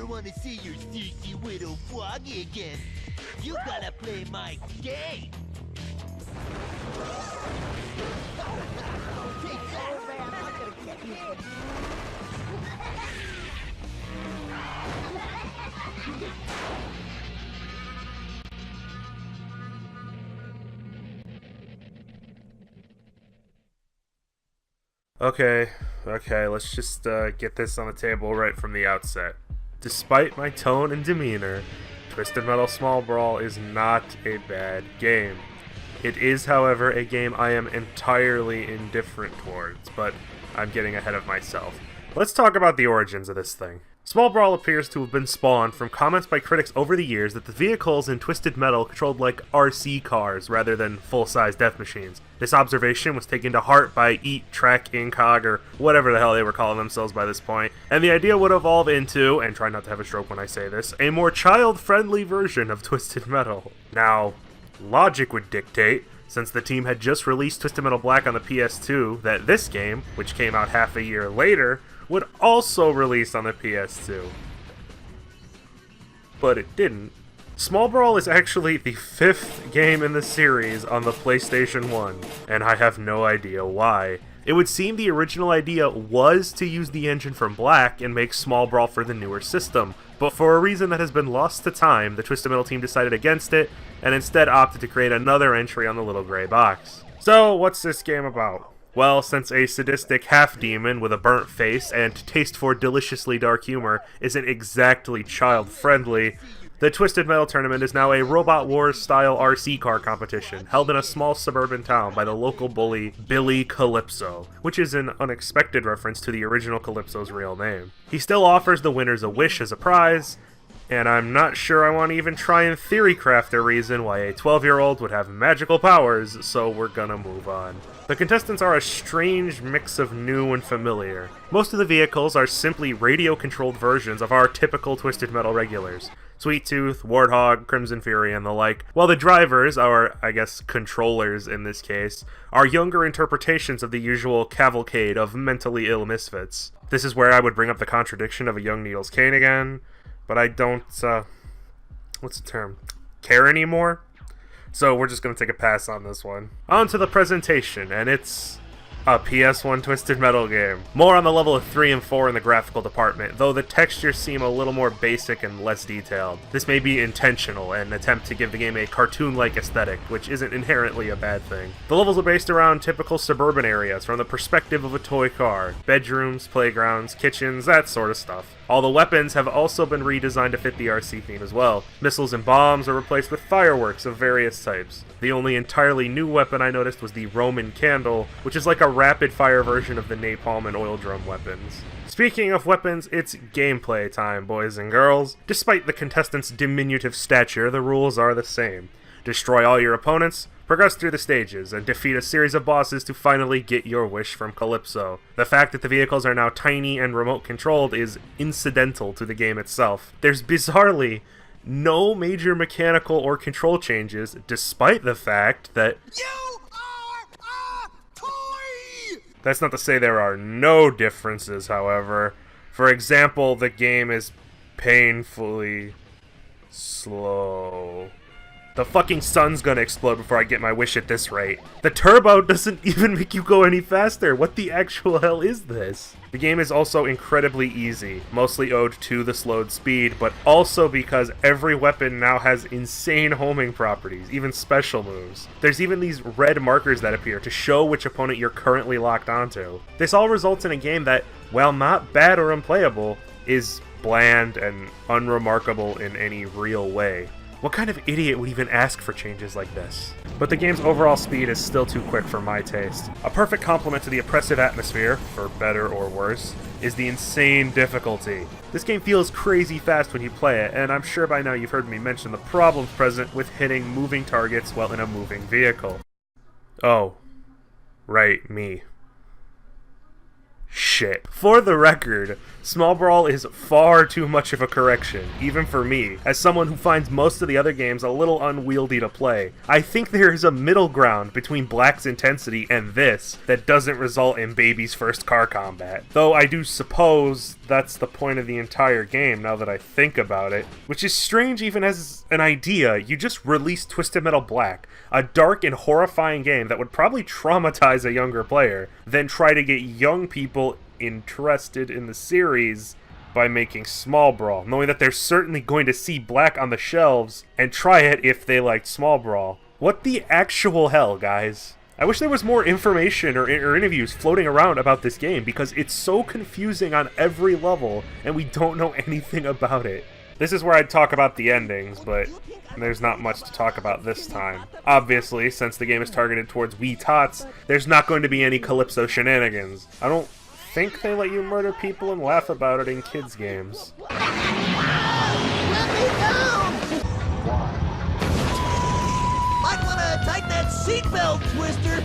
ever want to see your sexy widow Foggy again, you gotta play my game. Take that, man. I'm gonna get you. Okay, let's just get this on the table right from the outset. Despite my tone and demeanor, Twisted Metal Small Brawl is not a bad game. It is, however, a game I am entirely indifferent towards, but I'm getting ahead of myself. Let's talk about the origins of this thing. Small Brawl appears to have been spawned from comments by critics over the years that the vehicles in Twisted Metal controlled like RC cars rather than full-size death machines. This observation was taken to heart by Eat, Trek, Incog, or whatever the hell they were calling themselves by this point, and the idea would evolve into, and try not to have a stroke when I say this, a more child-friendly version of Twisted Metal. Now, logic would dictate, since the team had just released Twisted Metal Black on the PS2, that this game, which came out half a year later, would also release on the PS2. But it didn't. Small Brawl is actually the 5th game in the series on the PlayStation 1, and I have no idea why. It would seem the original idea was to use the engine from Black and make Small Brawl for the newer system, but for a reason that has been lost to time, the Twisted Metal team decided against it, and instead opted to create another entry on the little gray box. So, what's this game about? Well, since a sadistic half-demon with a burnt face and taste for deliciously dark humor isn't exactly child-friendly, the Twisted Metal Tournament is now a Robot Wars-style RC car competition held in a small suburban town by the local bully Billy Calypso, which is an unexpected reference to the original Calypso's real name. He still offers the winners a wish as a prize, and I'm not sure I want to even try and theory-craft a reason why a 12-year-old would have magical powers, so we're gonna move on. The contestants are a strange mix of new and familiar. Most of the vehicles are simply radio-controlled versions of our typical Twisted Metal regulars. Sweet Tooth, Warthog, Crimson Fury, and the like, while the drivers, our, I guess, controllers in this case, are younger interpretations of the usual cavalcade of mentally ill misfits. This is where I would bring up the contradiction of a young Needles Kane again, but I don't, what's the term? Care anymore? So we're just going to take a pass on this one. On to the presentation, and it's a PS1 Twisted Metal game. More on the level of 3 and 4 in the graphical department, though the textures seem a little more basic and less detailed. This may be intentional, an attempt to give the game a cartoon-like aesthetic, which isn't inherently a bad thing. The levels are based around typical suburban areas from the perspective of a toy car. Bedrooms, playgrounds, kitchens, that sort of stuff. All the weapons have also been redesigned to fit the RC theme as well. Missiles and bombs are replaced with fireworks of various types. The only entirely new weapon I noticed was the Roman Candle, which is like a rapid-fire version of the napalm and oil drum weapons. Speaking of weapons, it's gameplay time, boys and girls. Despite the contestants' diminutive stature, the rules are the same. Destroy all your opponents, progress through the stages, and defeat a series of bosses to finally get your wish from Calypso. The fact that the vehicles are now tiny and remote-controlled is incidental to the game itself. There's bizarrely no major mechanical or control changes, despite the fact that You are a toy! That's not to say there are no differences, however. For example, the game is painfully slow. The fucking sun's gonna explode before I get my wish at this rate. The turbo doesn't even make you go any faster. What the actual hell is this? The game is also incredibly easy, mostly owed to the slowed speed, but also because every weapon now has insane homing properties, even special moves. There's even these red markers that appear to show which opponent you're currently locked onto. This all results in a game that, while not bad or unplayable, is bland and unremarkable in any real way. What kind of idiot would even ask for changes like this? But the game's overall speed is still too quick for my taste. A perfect complement to the oppressive atmosphere, for better or worse, is the insane difficulty. This game feels crazy fast when you play it, and I'm sure by now you've heard me mention the problems present with hitting moving targets while in a moving vehicle. Oh. Right, me. bullshit. For the record, Small Brawl is far too much of a correction, even for me, as someone who finds most of the other games a little unwieldy to play. I think there is a middle ground between Black's intensity and this that doesn't result in Baby's first car combat. Though I do suppose that's the point of the entire game now that I think about it. Which is strange even as an idea. You just released Twisted Metal Black, a dark and horrifying game that would probably traumatize a younger player, then try to get young people interested in the series by making Small Brawl, knowing that they're certainly going to see Black on the shelves and try it if they liked Small Brawl. What the actual hell, guys? I wish there was more information or interviews floating around about this game, because it's so confusing on every level and we don't know anything about it. This is where I'd talk about the endings, but there's not much to talk about this time. Obviously, since the game is targeted towards wee-tots, there's not going to be any Calypso shenanigans. I don't think they let you murder people and laugh about it in kids' games. Let me down! Might wanna tighten that seatbelt, Twister!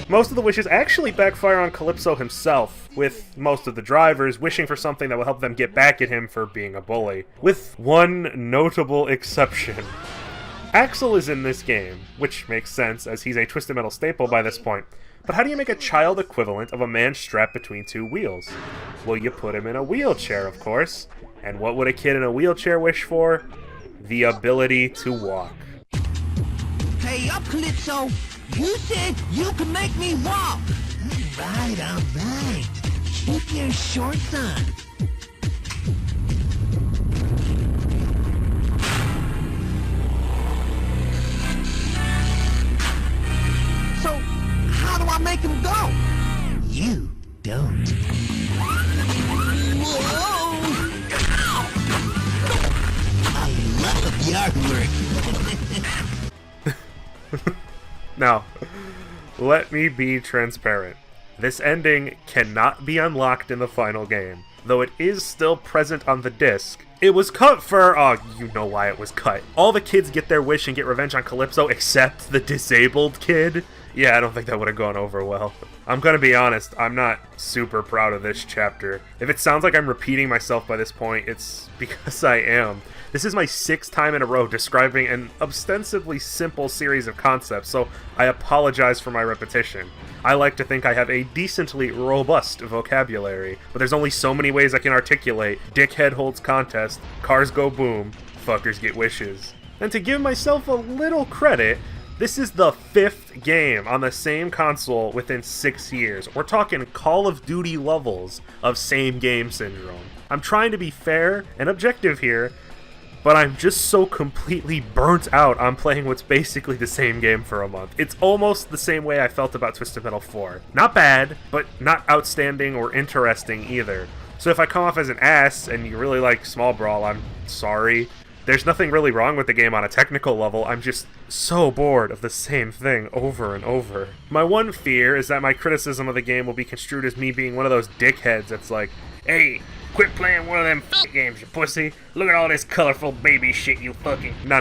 Most of the wishes actually backfire on Calypso himself, with most of the drivers wishing for something that will help them get back at him for being a bully. With one notable exception. Axel is in this game, which makes sense as he's a Twisted Metal staple by this point. But how do you make a child equivalent of a man strapped between two wheels? Well, you put him in a wheelchair, of course. And what would a kid in a wheelchair wish for? The ability to walk. Hey up, Calypso! You said you can make me walk! Alright, alright. Keep your shorts on. So, how do I make him go? You don't. Whoa! I love yard work. Now, let me be transparent. This ending cannot be unlocked in the final game, though it is still present on the disc. It was cut for, you know why it was cut. All the kids get their wish and get revenge on Calypso except the disabled kid. Yeah, I don't think that would have gone over well. I'm gonna be honest, I'm not super proud of this chapter. If it sounds like I'm repeating myself by this point, it's because I am. This is my 6th time in a row describing an ostensibly simple series of concepts, so I apologize for my repetition. I like to think I have a decently robust vocabulary, but there's only so many ways I can articulate dickhead holds contest, cars go boom, fuckers get wishes. And to give myself a little credit, this is the 5th game on the same console within 6 years. We're talking Call of Duty levels of same game syndrome. I'm trying to be fair and objective here, but I'm just so completely burnt out on playing what's basically the same game for a month. It's almost the same way I felt about Twisted Metal 4. Not bad, but not outstanding or interesting either. So if I come off as an ass and you really like Small Brawl, I'm sorry. There's nothing really wrong with the game on a technical level, I'm just so bored of the same thing over and over. My one fear is that my criticism of the game will be construed as me being one of those dickheads that's like, hey, quit playing one of them games, you pussy. Look at all this colorful baby shit you fucking... No.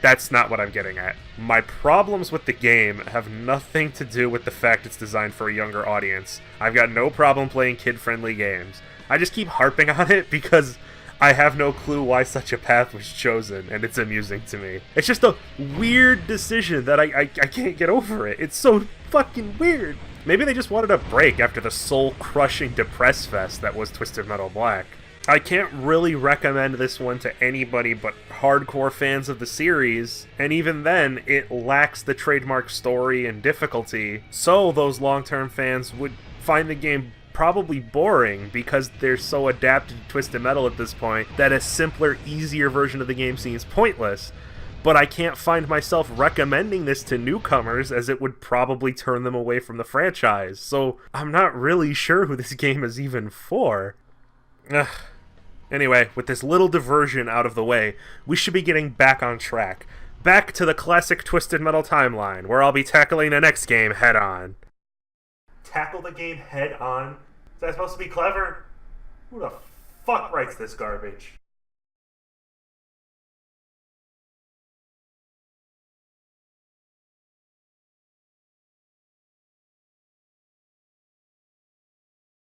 That's not what I'm getting at. My problems with the game have nothing to do with the fact it's designed for a younger audience. I've got no problem playing kid-friendly games. I just keep harping on it because I have no clue why such a path was chosen, and it's amusing to me. It's just a weird decision that I can't get over it. It's so fucking weird. Maybe they just wanted a break after the soul-crushing depress fest that was Twisted Metal Black. I can't really recommend this one to anybody but hardcore fans of the series, and even then, it lacks the trademark story and difficulty, so those long-term fans would find the game probably boring because they're so adapted to Twisted Metal at this point that a simpler, easier version of the game seems pointless. But I can't find myself recommending this to newcomers as it would probably turn them away from the franchise, so I'm not really sure who this game is even for. Ugh. Anyway, with this little diversion out of the way, we should be getting back on track. Back to the classic Twisted Metal timeline, where I'll be tackling the next game head-on. Tackle the game head-on? Is that supposed to be clever? Who the fuck writes this garbage?